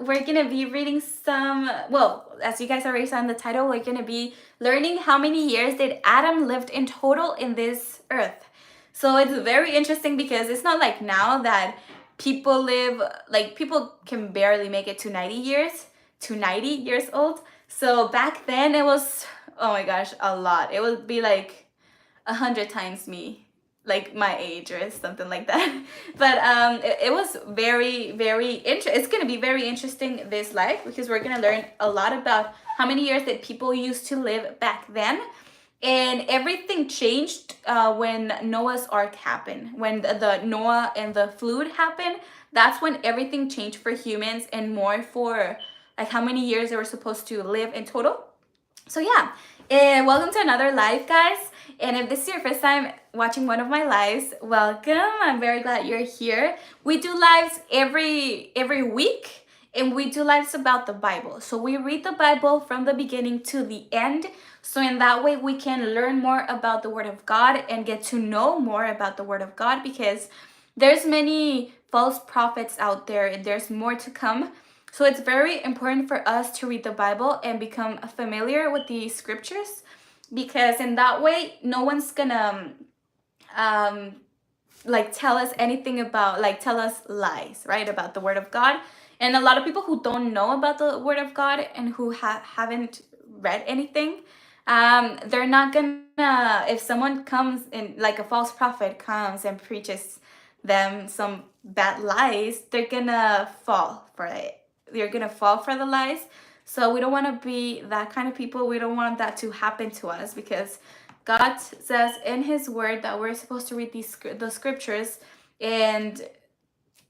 we're gonna be reading some, well, as you guys already saw in the title, we're gonna be learning how many years did Adam lived in total in this earth. So it's very interesting because it's not like now that people live, like people can barely make it to 90 years old. So back then it was, oh my gosh, a lot. It would be like 100 times me, like my age or something like that. But it was very it's gonna be very interesting, this life, because we're gonna learn a lot about how many years that people used to live back then. And everything changed when Noah's Ark happened. When the Noah and the flood happened, that's when everything changed for humans and more for like how many years they were supposed to live in total. So yeah, and welcome to another live, guys. And if this is your first time watching one of my lives, welcome. I'm very glad you're here. We do lives every week, and we do lives about the Bible. So we read the Bible from the beginning to the end. So in that way, we can learn more about the Word of God and get to know more about the Word of God, because there's many false prophets out there and there's more to come. So it's very important for us to read the Bible and become familiar with the scriptures, because in that way, no one's gonna like tell us anything about, like tell us lies, right, about the Word of God. And a lot of people who don't know about the Word of God and who haven't read anything, they're not gonna, if someone comes in, like a false prophet comes and preaches them some bad lies, they're gonna fall for it. You're gonna fall for the lies. So we don't want to be that kind of people. We don't want that to happen to us, because God says in His Word that we're supposed to read the scriptures and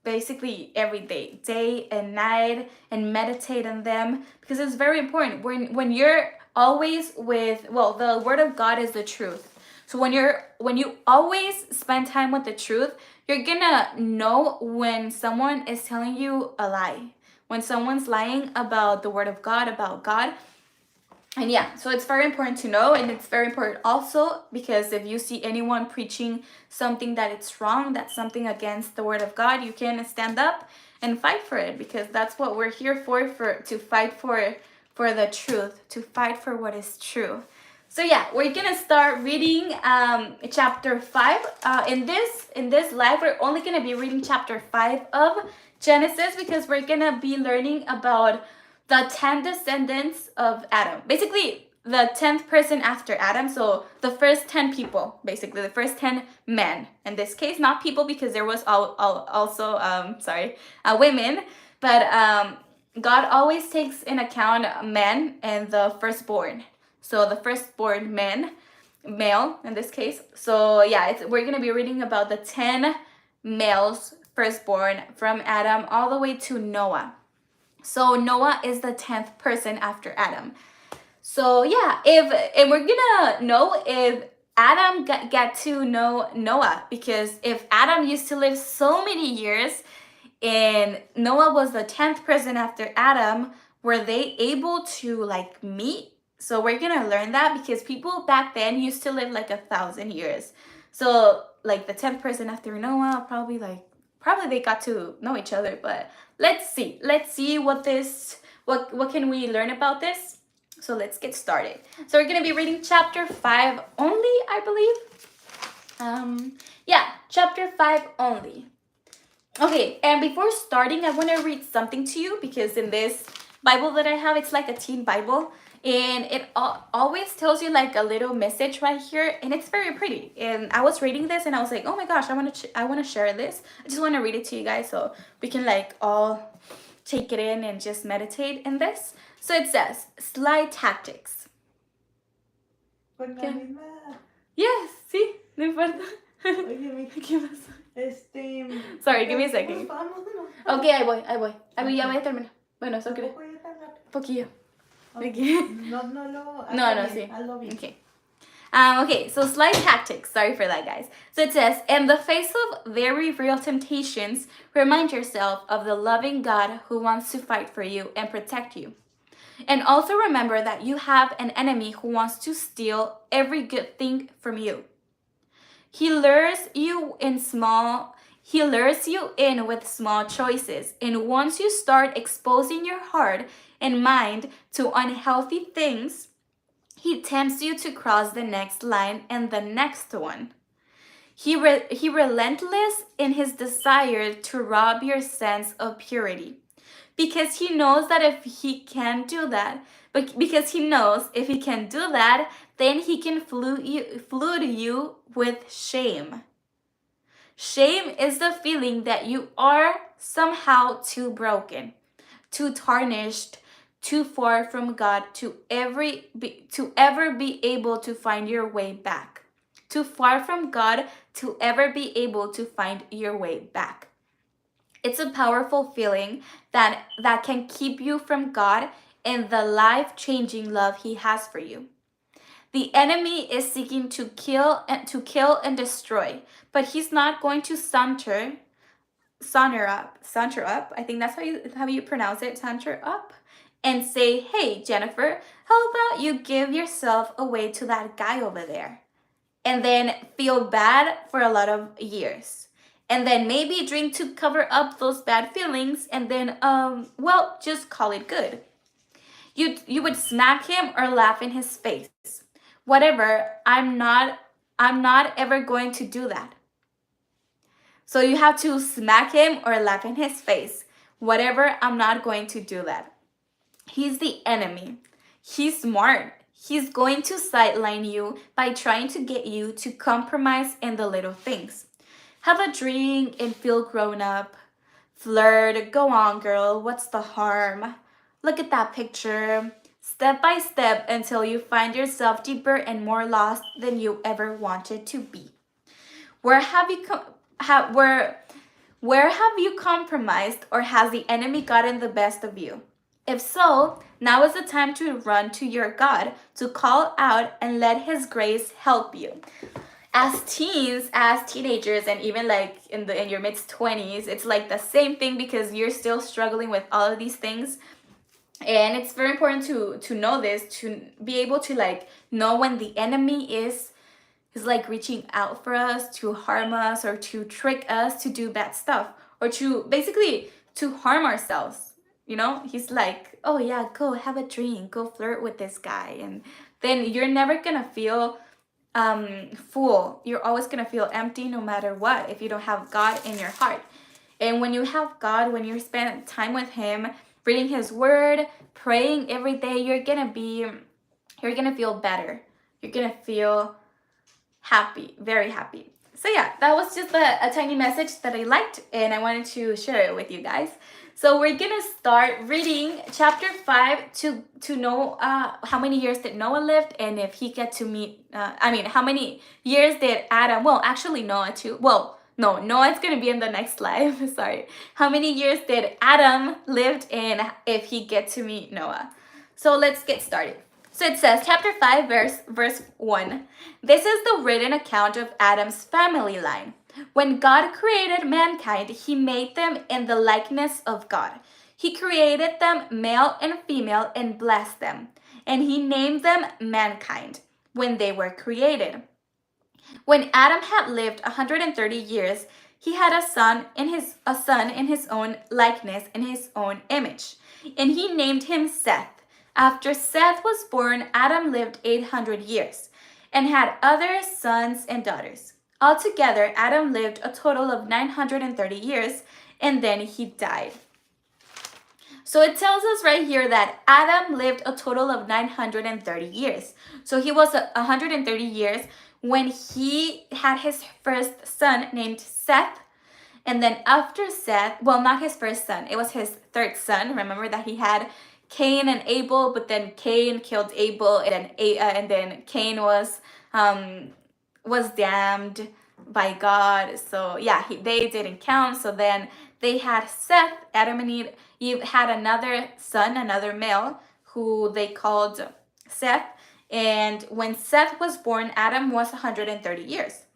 basically every day and night, and meditate on them, because it's very important. When you're always with, well, the Word of God is the truth. So when you always spend time with the truth, you're gonna know when someone is telling you a lie, when someone's lying about the Word of God, about God. And yeah, so it's very important to know. And it's very important also because if you see anyone preaching something that it's wrong, that's something against the Word of God, you can stand up and fight for it, because that's what we're here for to fight for the truth, to fight for what is true. So yeah, we're gonna start reading chapter 5. In this live, we're only gonna be reading chapter 5 of Genesis, because we're gonna be learning about the 10 descendants of Adam. Basically, the 10th person after Adam. So the first 10 people, basically the first 10 men. In this case, not people, because there was also women, but God always takes in account men and the firstborn. So the firstborn male in this case. So yeah, we're gonna be reading about the 10 males firstborn from Adam all the way to Noah. So Noah is the 10th person after Adam. So yeah, and we're gonna know if Adam got to know Noah, because if Adam used to live so many years and Noah was the 10th person after Adam, were they able to like meet? So we're gonna learn that, because people back then used to live like 1,000 years. So like the 10th person after Noah, probably they got to know each other. But let's see what can we learn about this. So let's get started. So we're gonna be reading chapter 5 only, I believe. Yeah, chapter 5 only. Okay, and before starting, I want to read something to you, because in this Bible that I have, it's like a teen Bible, and it always tells you like a little message right here, and it's very pretty. And I was reading this and I was like, oh my gosh, I want to share this. I just want to read it to you guys so we can like all take it in and just meditate in this. So it says, sly tactics. Okay. Yes, sí, no importa. Oye, ¿Qué pasa? Sorry, give me a second. Vámonos. Okay, ahí voy. Ya voy a terminar. Bueno, eso creo. Poquillo. Okay. No, sí. Okay. Okay, so sly tactics. Sorry for that, guys. So it says, in the face of very real temptations, remind yourself of the loving God who wants to fight for you and protect you. And also remember that you have an enemy who wants to steal every good thing from you. He lures you in small He lures you in with small choices, and once you start exposing your heart and mind to unhealthy things, he tempts you to cross the next line and the next one. He relentless in his desire to rob your sense of purity, because he knows that if he can do that, but because he knows if he can do that, then he can flood you with shame. Shame is the feeling that you are somehow too broken, too tarnished, too far from God to ever be able to find your way back. Too far from God to ever be able to find your way back. It's a powerful feeling that can keep you from God and the life-changing love he has for you. The enemy is seeking to kill and destroy, but he's not going to saunter up. I think that's how you pronounce it, saunter up, and say, "Hey, Jennifer, how about you give yourself away to that guy over there?" And then feel bad for a lot of years. And then maybe drink to cover up those bad feelings, and then well, just call it good. You would smack him or laugh in his face. Whatever, I'm not ever going to do that. So you have to smack him or laugh in his face. Whatever, I'm not going to do that. He's the enemy. He's smart. He's going to sideline you by trying to get you to compromise in the little things. Have a drink and feel grown up. Flirt, go on, girl. What's the harm? Look at that picture. Step by step until you find yourself deeper and more lost than you ever wanted to be. Where have you where have you compromised, or has the enemy gotten the best of you? If so, now is the time to run to your God, to call out and let his grace help you. As teens, as teenagers, and even like in your mid 20s, it's like the same thing, because you're still struggling with all of these things. And it's very important to know this, to be able to like know when the enemy is like reaching out for us to harm us or to trick us to do bad stuff, or to basically to harm ourselves. He's like, "Oh yeah, go have a drink, go flirt with this guy," and then you're never gonna feel full. You're always gonna feel empty no matter what if you don't have God in your heart. And when you have God, when you spend time with him, reading his word, praying every day, you're gonna feel better. You're gonna feel happy, very happy. So yeah, that was just a tiny message that I liked, and I wanted to share it with you guys. So we're gonna start reading chapter 5 to know how many years did Noah lived, and if he get to meet how many years did Adam, well, actually Noah too, well, no, Noah's gonna be in the next live. Sorry. How many years did Adam lived, and if he get to meet Noah? So let's get started. So it says, chapter 5, verse 1. This is the written account of Adam's family line. When God created mankind, he made them in the likeness of God. He created them male and female and blessed them. And he named them mankind when they were created. When Adam had lived 130 years, he had a son in his own likeness, in his own image. And he named him Seth. After Seth was born, Adam lived 800 years and had other sons and daughters. Altogether, Adam lived a total of 930 years, and then he died. So it tells us right here that Adam lived a total of 930 years. So he was 130 years when he had his first son named Seth. And then after Seth, well, not his first son, it was his third son. Remember that he had Cain and Abel, but then Cain killed Abel, and then Cain was damned by God. So yeah, they didn't count. So then they had Seth. Adam and Eve had another son, another male, who they called Seth. And when Seth was born, Adam was 130 years.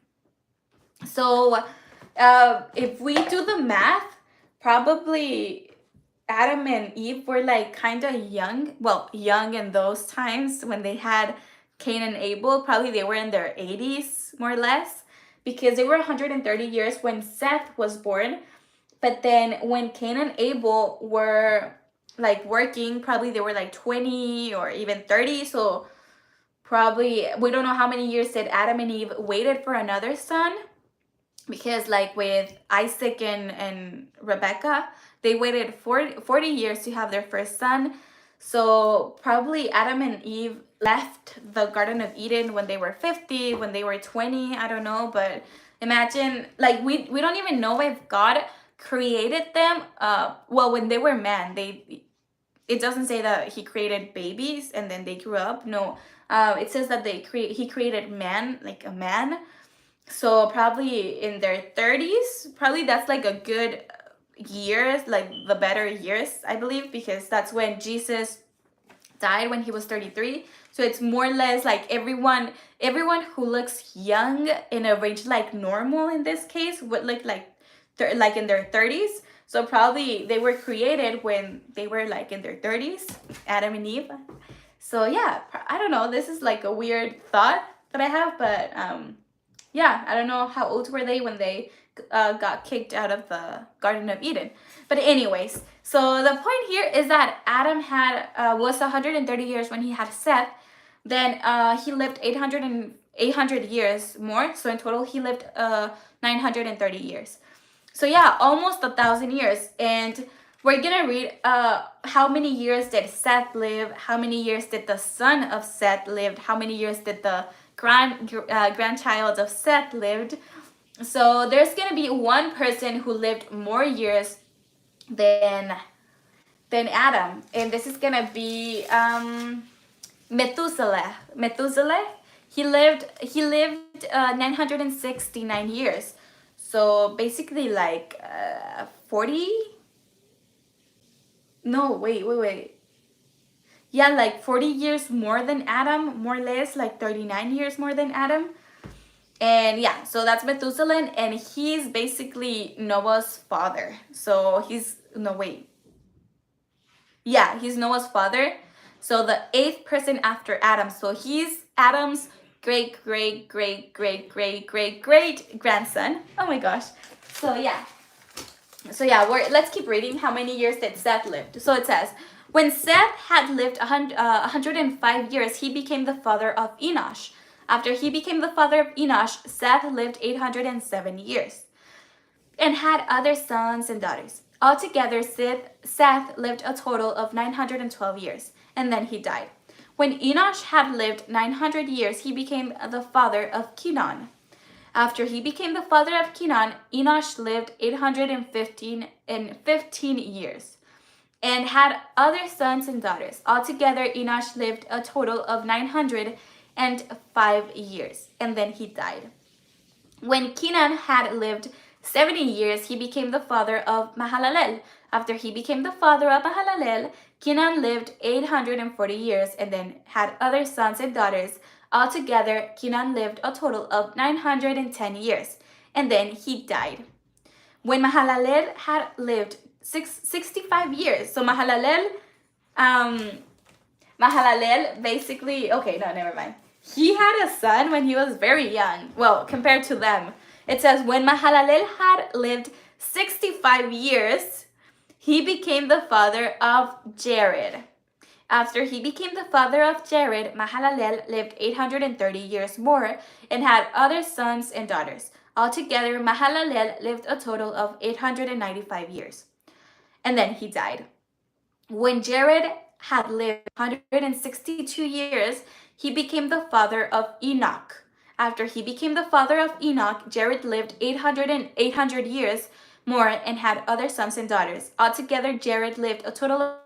So if we do the math, probably Adam and Eve were like kind of young. Well, young in those times when they had Cain and Abel. Probably they were in their 80s, more or less, because they were 130 years when Seth was born. But then when Cain and Abel were like working, probably they were like 20 or even 30. So probably we don't know how many years did Adam and Eve waited for another son, because like with Isaac and Rebecca, they waited 40 years to have their first son. So probably Adam and Eve left the Garden of Eden when they were 50, when they were 20, I don't know. But imagine, like, we don't even know if God created them. Well, when they were man, it doesn't say that he created babies and then they grew up. No, it says that he created man, like a man. So probably in their 30s, probably that's like a good years, like the better years, I believe, because that's when Jesus died, when he was 33. So it's more or less like everyone who looks young in a range like normal in this case would look like in their 30s. So probably they were created when they were like in their 30s, Adam and Eve. So yeah, I don't know, this is like a weird thought that I have, but yeah, I don't know how old were they when they got kicked out of the Garden of Eden. But anyways, so the point here is that Adam had was 130 years when he had Seth. Then he lived 800 years more. So in total, he lived 930 years. So yeah, almost 1,000 years. And we're gonna read how many years did Seth live, how many years did the son of Seth live, how many years did the grandchild of Seth lived. So there's gonna be one person who lived more years than Adam, and this is gonna be Methuselah. Methuselah, he lived 969 years. So basically, like 40. No, wait. Yeah, like 40 years more than Adam, more or less, like 39 years more than Adam. And yeah, so that's Methuselah, and he's basically Noah's father. So he's, no, wait. Yeah, he's Noah's father. So the eighth person after Adam. So he's Adam's great, great, great, great, great, great, great grandson. Oh my gosh. So yeah. Let's keep reading. How many years did Seth live? So it says, when Seth had lived 105 years, he became the father of Enosh. After he became the father of Enosh, Seth lived 807 years and had other sons and daughters. Altogether, Seth lived a total of 912 years, and then he died. When Enosh had lived 900 years, he became the father of Kenan. After he became the father of Kenan, Enosh lived 815 years and had other sons and daughters. Altogether, Enosh lived a total of 905 years, and then he died. When Kenan had lived 70 years, he became the father of Mahalalel. After he became the father of Mahalalel, Kenan lived 840 years and then had other sons and daughters. Altogether, Kenan lived a total of 910 years, and then he died. When Mahalalel had lived 65 years, so Mahalalel basically, okay, no, never mind. He had a son when he was very young. Well, compared to them. It says, when Mahalalel had lived 65 years, he became the father of Jared. After he became the father of Jared, Mahalalel lived 830 years more and had other sons and daughters. Altogether, Mahalalel lived a total of 895 years. And then he died. When Jared had lived 162 years, he became the father of Enoch. After he became the father of Enoch, Jared lived 800 years more and had other sons and daughters. Altogether, Jared lived a total of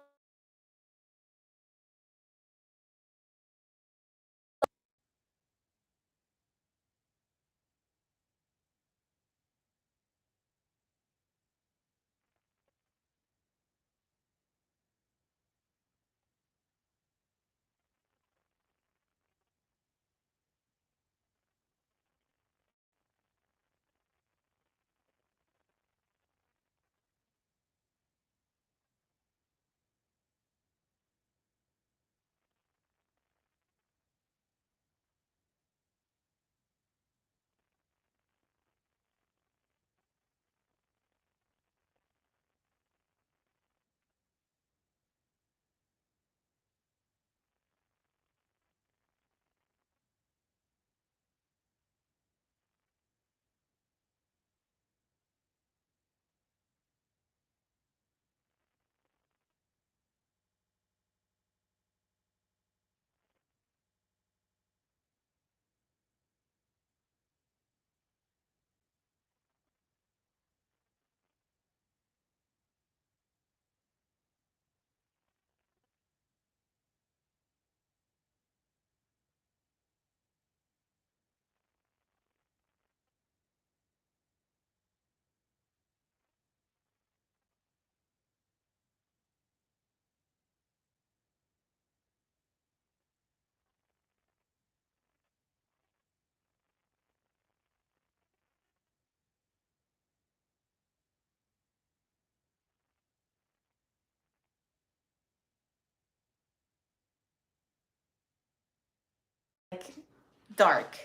dark.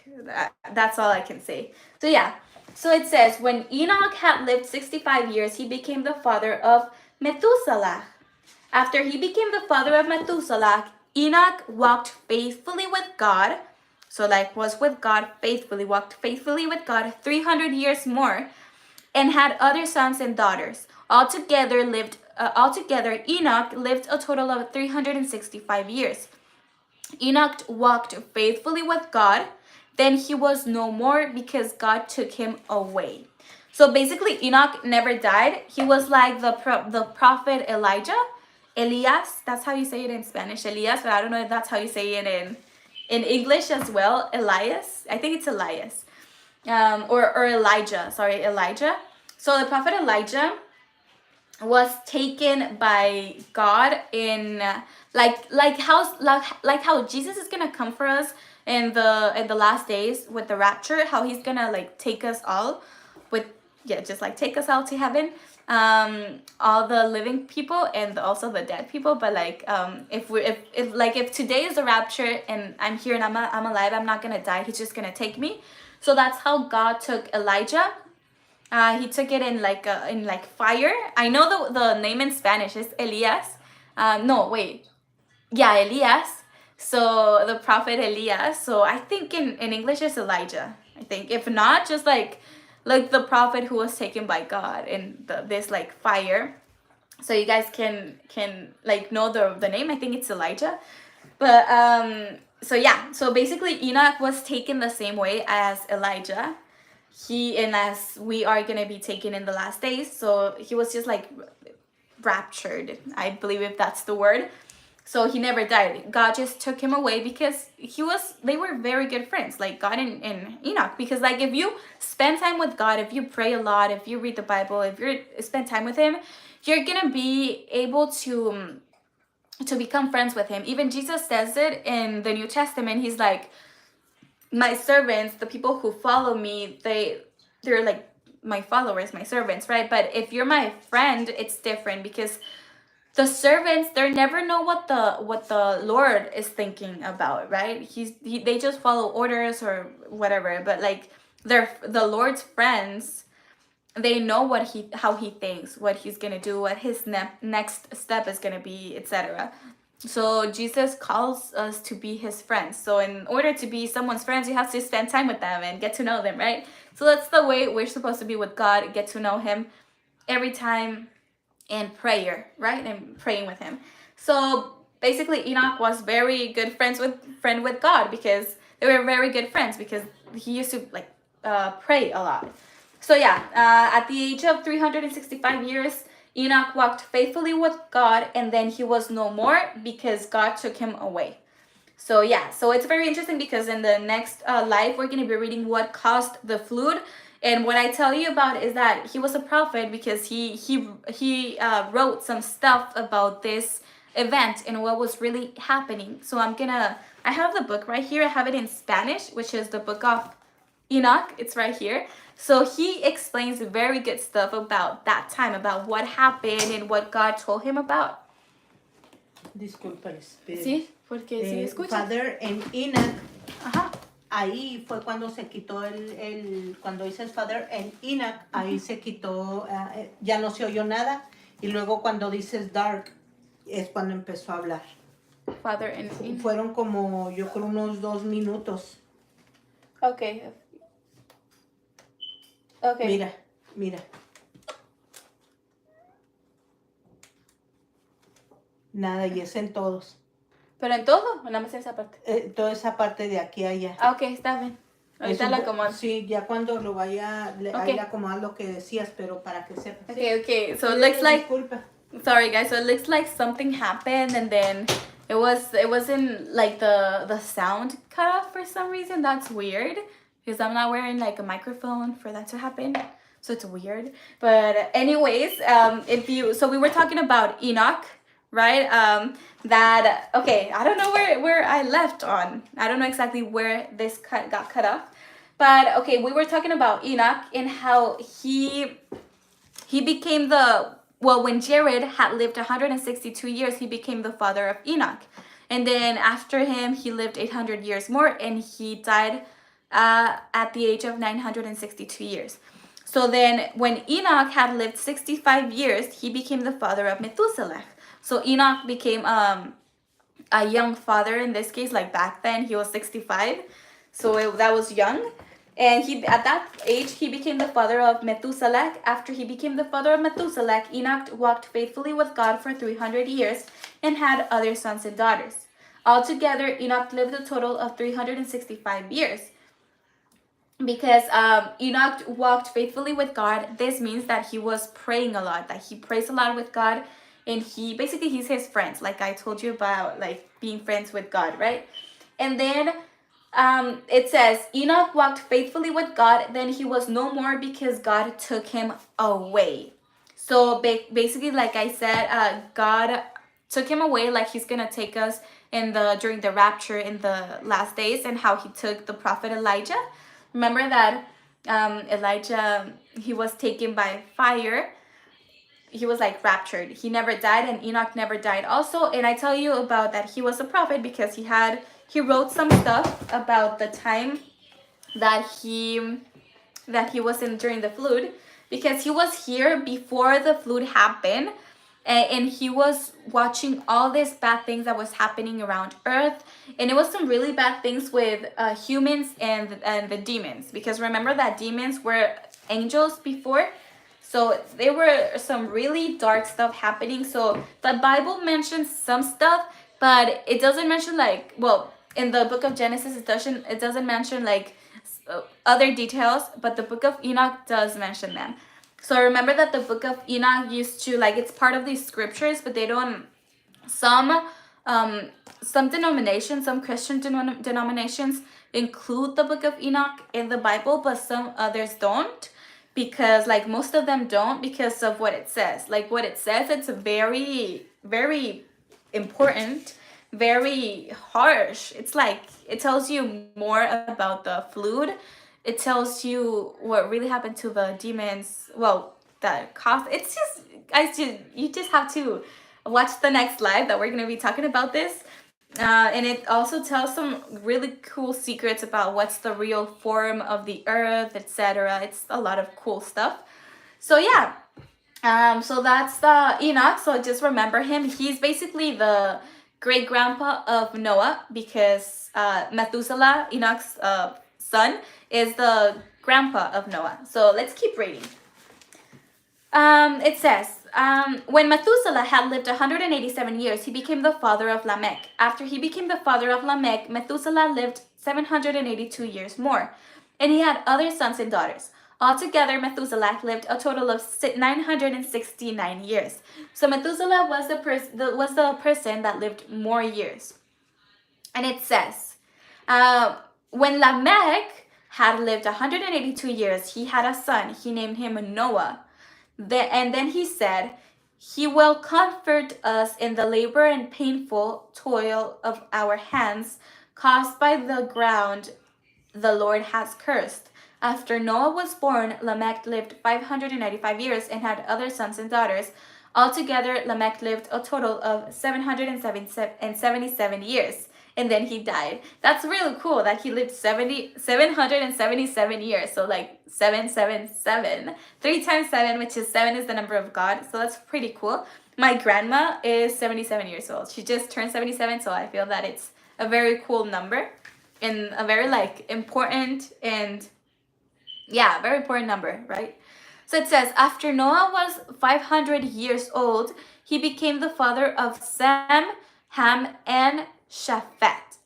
That's all I can say. So yeah. So it says, when Enoch had lived 65 years, he became the father of Methuselah. After he became the father of Methuselah, Enoch walked faithfully with God. So like was with God faithfully, walked faithfully with God 300 years more, and had other sons and daughters. Altogether Enoch lived a total of 365 years. Enoch walked faithfully with God. Then he was no more because God took him away. So basically, Enoch never died. He was like the prophet Elijah, Elias. That's how you say it in Spanish, Elias. But I don't know if that's how you say it in English as well. Elias. I think it's Elias, or Elijah. Sorry, Elijah. So the prophet Elijah was taken by God in like how Jesus is gonna come for us in the last days with the rapture, how he's gonna like take us all with, yeah, just like take us all to heaven, all the living people and also the dead people. But like if today is the rapture and I'm here and I'm alive, I'm not gonna die, he's just gonna take me. So that's how God took Elijah. He took it in like fire. I know the name in Spanish is Elias. No, wait. Yeah, Elias. So the prophet Elias. So I think in English it's Elijah. I think if not, just like the prophet who was taken by God in this like fire. So you guys can like know the name. I think it's Elijah. But so yeah. So basically Enoch was taken the same way as Elijah. And as we are gonna be taken in the last days, so he was just like raptured, I believe, if that's the word. So he never died. God just took him away because they were very good friends, like God and Enoch. Because like if you spend time with God, if you pray a lot, if you read the Bible, if you spend time with him, you're gonna be able to become friends with him. Even Jesus says it in the New Testament. He's like, my servants, the people who follow me, they're like my followers, my servants, right? But if you're my friend, it's different, because the servants, they never know what the Lord is thinking about, right? They just follow orders or whatever. But like they're the Lord's friends, they know how he thinks, what he's gonna do, what his next step is gonna be, etc. So Jesus calls us to be his friends. So in order to be someone's friends, you have to spend time with them and get to know them, right? So that's the way we're supposed to be with God, get to know him every time in prayer, right? And praying with him. So basically Enoch was very good friend with God, because they were very good friends, because he used to like pray a lot. So yeah, at the age of 365 years, Enoch walked faithfully with God, and then he was no more because God took him away. So yeah, so it's very interesting, because in the next life, we're going to be reading what caused the flood. And what I tell you about is that he was a prophet, because he wrote some stuff about this event and what was really happening. So I have the book right here. I have it in Spanish, which is the book of Enoch. It's right here. So he explains very good stuff about that time, about what happened and what God told him about. Disculpa, Sí, porque si escucha. Father and Enoch. Ajá. Ahí fue cuando se quitó cuando dices Father and Enoch, ahí se quitó, ya no se oyó nada. Y luego cuando dices dark, es cuando empezó a hablar. Father and Enoch. Fueron como, yo creo, unos 2 minutos. Okay. Mira. Nada, y es en todos. ¿Pero en todo o nada más en esa parte? Toda esa parte de aquí a allá. Ah, ok, está bien. Ahorita la acomodo. Sí, ya cuando lo vaya, ahí le acomodas lo que decías, pero para que sepas. Okay. So it looks like... Disculpa. Sorry, guys. So it looks like something happened, and then it wasn't like the sound cut off for some reason. That's weird, because I'm not wearing like a microphone for that to happen. So it's weird. But anyways, so we were talking about Enoch, right? I don't know where I left on. I don't know exactly where this got cut off. But okay, we were talking about Enoch and how he became when Jared had lived 162 years, he became the father of Enoch. And then after him, he lived 800 years more, and he died at the age of 962 years. So then, when Enoch had lived 65 years, he became the father of Methuselah. So Enoch became a young father in this case. Like back then, he was 65, so that was young. And he, at that age, he became the father of Methuselah. After he became the father of Methuselah, Enoch walked faithfully with God for 300 years and had other sons and daughters. Altogether, Enoch lived a total of 365 years. Because Enoch walked faithfully with God, this means that he was praying a lot, that he prays a lot with God, and he's his friends, like I told you about, like being friends with God, right? And then it says Enoch walked faithfully with God, then he was no more because God took him away. So basically, like I said, God took him away, like he's gonna take us during the rapture in the last days, and how he took the prophet Elijah. Remember that Elijah, he was taken by fire. He was like raptured. He never died, and Enoch never died also. And I tell you about that he was a prophet because he wrote some stuff about the time that he was in during the flood, because he was here before the flood happened, and he was watching all these bad things that was happening around earth. And it was some really bad things with humans and the demons, because remember that demons were angels before. So there were some really dark stuff happening. So the Bible mentions some stuff, but it doesn't mention, like, well, in the book of Genesis it doesn't mention like other details, but the book of Enoch does mention them. So remember that the book of Enoch used to, like, it's part of these scriptures, but they don't, some denominations, some Christian denominations include the book of Enoch in the Bible, but some others don't, because like most of them don't, because of what it says. Like what it says, it's very, very important, very harsh. It's like it tells you more about the flood. It tells you what really happened to the demons. Well, that caused. It's just, guys, you just have to watch the next live that we're gonna be talking about this. And it also tells some really cool secrets about what's the real form of the earth, etc. It's a lot of cool stuff. So yeah, so that's the Enoch. So just remember him. He's basically the great grandpa of Noah, because Methuselah, Enoch's son, is the grandpa of Noah. So let's keep reading. It says, when Methuselah had lived 187 years, he became the father of Lamech. After he became the father of Lamech, Methuselah lived 782 years more, and he had other sons and daughters. Altogether, Methuselah lived a total of 969 years. So Methuselah was the person that lived more years. And it says, when Lamech had lived 182 years, he had a son. He named him Noah. And then he said, he will comfort us in the labor and painful toil of our hands caused by the ground the Lord has cursed. After Noah was born, Lamech lived 595 years and had other sons and daughters. Altogether, Lamech lived a total of 777 years, and then he died. That's really cool that he lived 777 years. So like 777, 3 times 7, which is 7 is the number of God. So that's pretty cool. My grandma is 77 years old. She just turned 77, so I feel that it's a very cool number and a very like important, and yeah, very important number, right? So it says, after Noah was 500 years old, he became the father of Sem, Ham, and Japheth.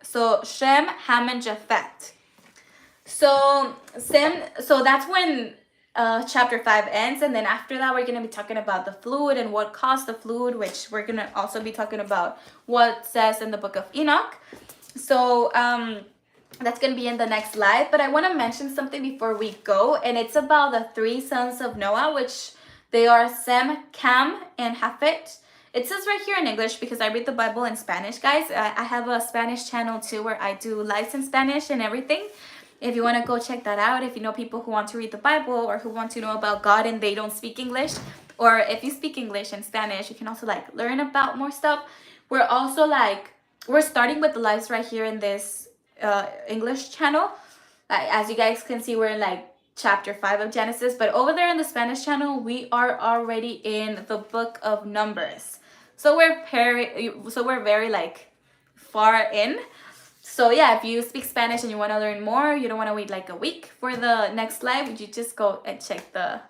So Shem, Ham, and Japheth. So that's when chapter 5 ends, and then after that we're going to be talking about the flood and what caused the flood, which we're going to also be talking about what says in the book of Enoch. So that's going to be in the next slide, but I want to mention something before we go, and it's about the 3 sons of Noah, which they are Sem, Cam, and Japheth. It says right here in English because I read the Bible in Spanish, guys. I have a Spanish channel too where I do lives in Spanish and everything. If you want to go check that out, if you know people who want to read the Bible or who want to know about God and they don't speak English, or if you speak English and Spanish, you can also like learn about more stuff. we're also like, we're starting with the lives right here in this English channel. As you guys can see, we're in like chapter 5 of Genesis, but over there in the Spanish channel, we are already in the book of Numbers. So we're very like far in. So yeah, if you speak Spanish and you want to learn more, you don't want to wait like a week for the next live, you just go and check the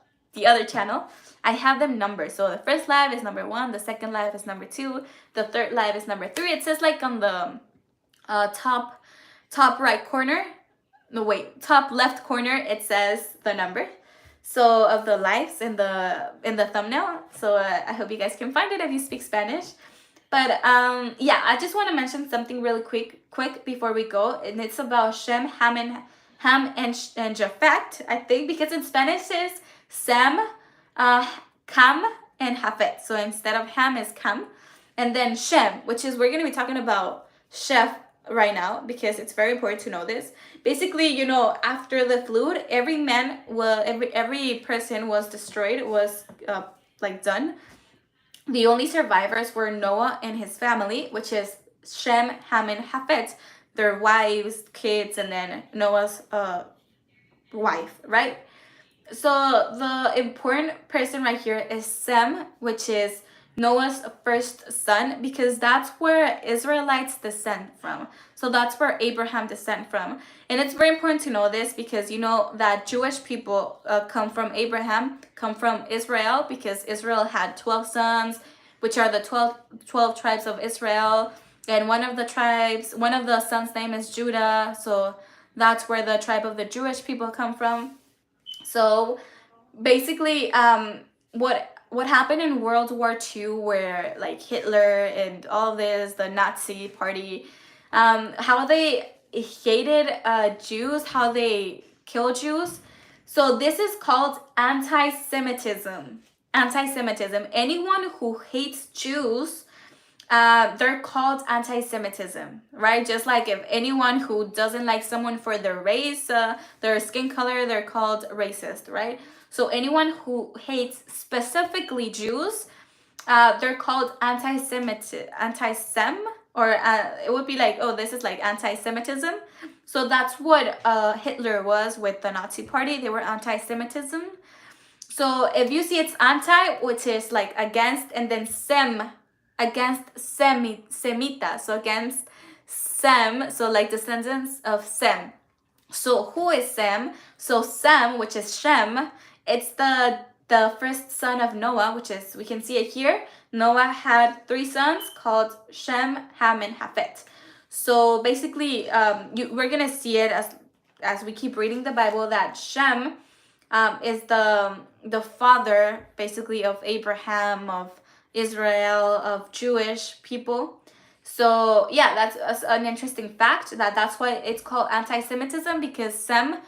other channel. I have them numbered. So the first live is number 1, the second live is number 2, the third live is number 3. It says like on the top right corner, no wait, top left corner, it says the number so of the lives in the thumbnail. So I hope you guys can find it if you speak Spanish. But yeah, I just want to mention something really quick before we go, and it's about Shem, Ham, and Japhet, I think, because in Spanish it's Sem, Cam, and Hafet. So instead of Ham is Cam, and then Shem, which is, we're gonna be talking about Chef right now because it's very important to know this. Basically, you know, after the flood, every person was destroyed, was like done. The only survivors were Noah and his family, which is Shem, Ham, and Hafet, their wives, kids, and then Noah's wife, right? So the important person right here is Sem, which is Noah's first son, because that's where Israelites descend from. So that's where Abraham descend from. And it's very important to know this because you know that Jewish people come from Abraham, come from Israel, because Israel had 12 sons, which are the 12 tribes of Israel. And one of the sons' name is Judah. So that's where the tribe of the Jewish people come from. So basically, what happened in World War II, where like Hitler and all this, the Nazi party, how they hated Jews, how they killed Jews. So this is called anti-Semitism. Anti-Semitism. Anyone who hates Jews, they're called anti-Semitism, right? Just like if anyone who doesn't like someone for their race, their skin color, they're called racist, right? So anyone who hates specifically Jews, they're called anti-Sem, or it would be like, oh, this is like anti-Semitism. So that's what Hitler was with the Nazi party. They were anti-Semitism. So if you see it's anti, which is like against, and then Sem, against Semita, so against Sem, so like descendants of Sem. So who is Sem? So Sem, which is Shem, it's the first son of Noah, which is, we can see it here. Noah had 3 sons called Shem, Ham, and Hafet. So basically, we're gonna see it as we keep reading the Bible, that Shem is the father basically of Abraham, of Israel, of Jewish people. So yeah, that's an interesting fact, that's why it's called anti-Semitism, because Sem,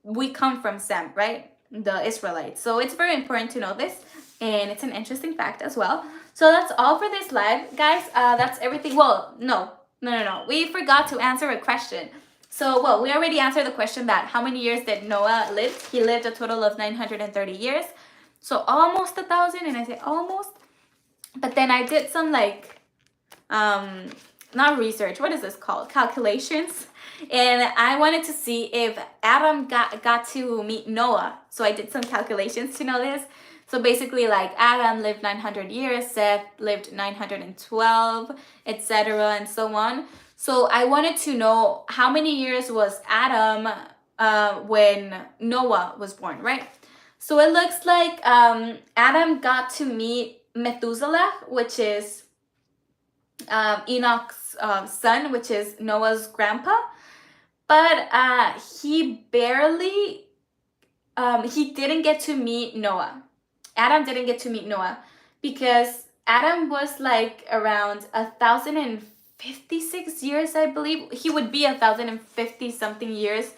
we come from Sem, right? The Israelites. So it's very important to know this, and it's an interesting fact as well. So that's all for this live, guys. That's everything. Well, no. We forgot to answer a question. So, well, we already answered the question that how many years did Noah live? He lived a total of 930 years. So almost 1,000, and I say almost. But then I did some like, not research, what is this called? Calculations. And I wanted to see if Adam got to meet Noah. So I did some calculations to know this. So basically, like, Adam lived 900 years, Seth lived 912, etc., and so on. So I wanted to know how many years was Adam when Noah was born, right? So it looks like Adam got to meet Methuselah, which is Enoch's son, which is Noah's grandpa. But he didn't get to meet Noah. Adam didn't get to meet Noah because Adam was like around 1,056 years, I believe. He would be 1,050 something years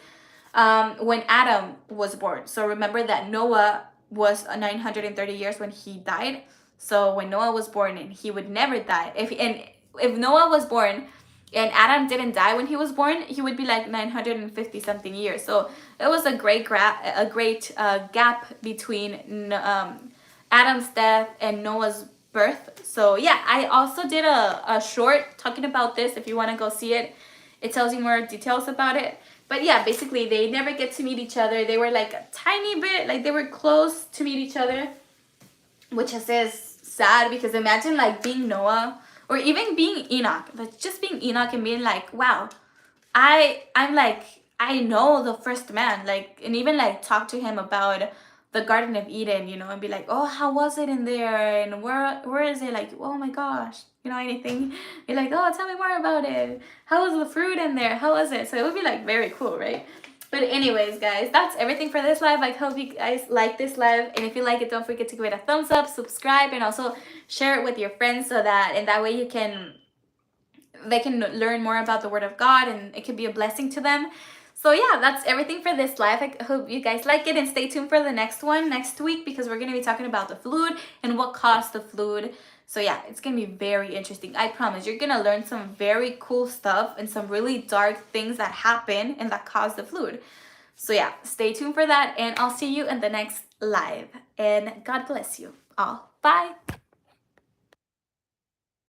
when Adam was born. So remember that Noah was 930 years when he died. So when Noah was born, and he would never die. If Noah was born and Adam didn't die when he was born, he would be like 950 something years. So it was a great gap between Adam's death and Noah's birth. So yeah, I also did a short talking about this. If you want to go see it, it tells you more details about it. But yeah, basically they never get to meet each other. They were like a tiny bit, like they were close to meet each other, which is sad, because imagine like being Noah or even being Enoch, like just being Enoch and being like, wow, I'm like, I know the first man, like, and even like talk to him about the Garden of Eden, you know, and be like, oh, how was it in there, and where is it, like, oh my gosh, you know, anything. You're like, oh, tell me more about it. How was the fruit in there? How was it? So it would be like very cool, right? But anyways, guys, that's everything for this live. I hope you guys like this live, and if you like it, don't forget to give it a thumbs up, subscribe, and also share it with your friends, so that in that way they can learn more about the Word of God, and it can be a blessing to them. So yeah, that's everything for this live. I hope you guys like it, and stay tuned for the next one next week, because we're going to be talking about the flood and what caused the flood. So yeah, it's going to be very interesting. I promise you're going to learn some very cool stuff and some really dark things that happen and that caused the flood. So yeah, stay tuned for that, and I'll see you in the next live. And God bless you all. Bye.